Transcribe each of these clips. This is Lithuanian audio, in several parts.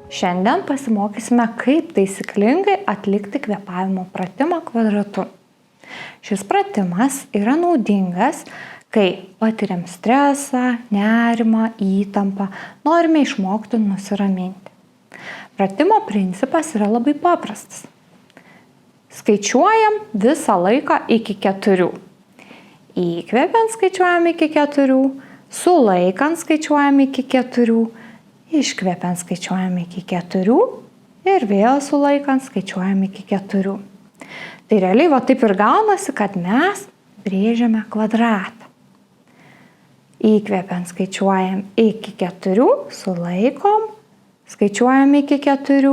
Šiandien pasimokysime, kaip taisyklingai atlikti kvėpavimo pratimą kvadratu. Šis pratimas yra naudingas, kai patiriam stresą, nerimą, įtampą, norime išmokti nusiraminti. Pratimo principas yra labai paprastas. Skaičiuojam visą laiką iki 4. Įkvepiant skaičiuojam iki 4, sulaikant skaičiuojam iki 4, iškvepiant skaičiuojam iki 4 ir vėl sulaikant skaičiuojam iki 4. Tai realiai taip ir gaunasi, kad mes brėžiame kvadratą. Įkvepiant skaičiuojam iki 4, sulaikom, skaičiuojam iki 4,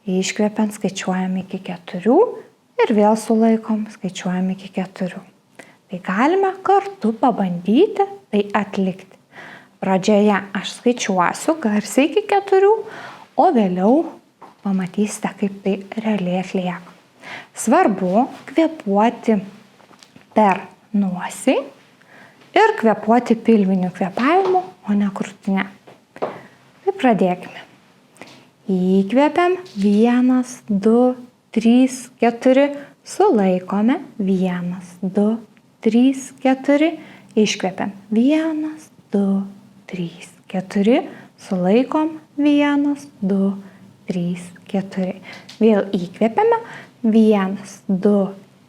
iškvepiant skaičiuojam iki 4 ir vėl sulaikom, skaičiuojam iki 4. Tai galime kartu pabandyti tai atlikti. Pradžioje aš skaičiuosiu garsiai iki 4, o vėliau pamatysite, kaip tai realiai atlieka. Svarbu kvėpuoti per nosį ir kvėpuoti pilviniu kvėpavimu, o ne krūtine. Tai pradėkime. Įkvepiam 1, 2, 3, 4, sulaikome 1, 2, 3, 4, iškvepiam 1, 2, 3, 4, sulaikom 1, 2, 3, 4. Vėl įkvepiame 1, 2,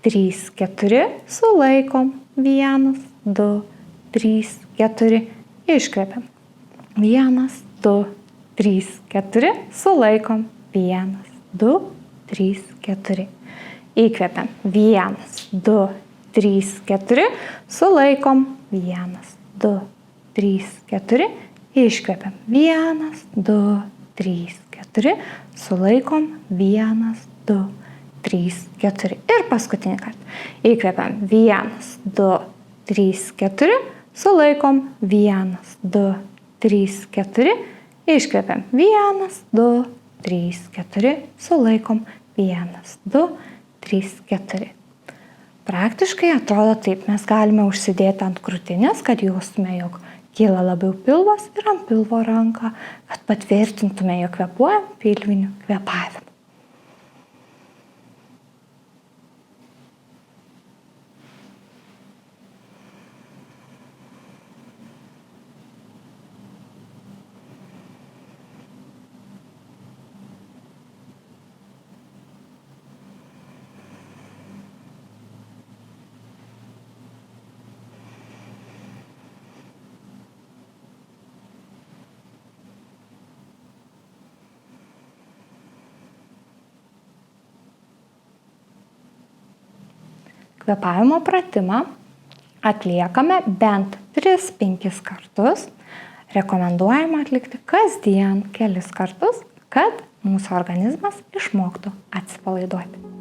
3, 4, sulaikom 1, 2, 3, 4, iškvepiam 1, 2, 3, 4, sulaikom 1, 2, 3, 4. Įkvepiam 1, 2, 3, 4, sulaikom 1, 2, 3, 4, iškvepiam 1, 2, 3, 4, sulaikom 1, 2, 3, 4. Ir paskutinį kartą. Įkvepiam 1, 2, 3, 4, sulaikom 1, 2, 3, 4, iškvepiam 1, 2, 3, 4, sulaikom 1, 2, 3, 4. Praktiškai atrodo taip, mes galime užsidėti ant krūtinės, kad jaustume, jog kyla labiau pilvas ir ant pilvo ranką, kad patvirtintume, jog kvėpuojam pilviniu kvėpavimu. Kvėpavimo pratimą atliekame bent 3-5 kartus. Rekomenduojama atlikti kasdien kelis kartus, kad mūsų organizmas išmoktų atsipalaiduoti.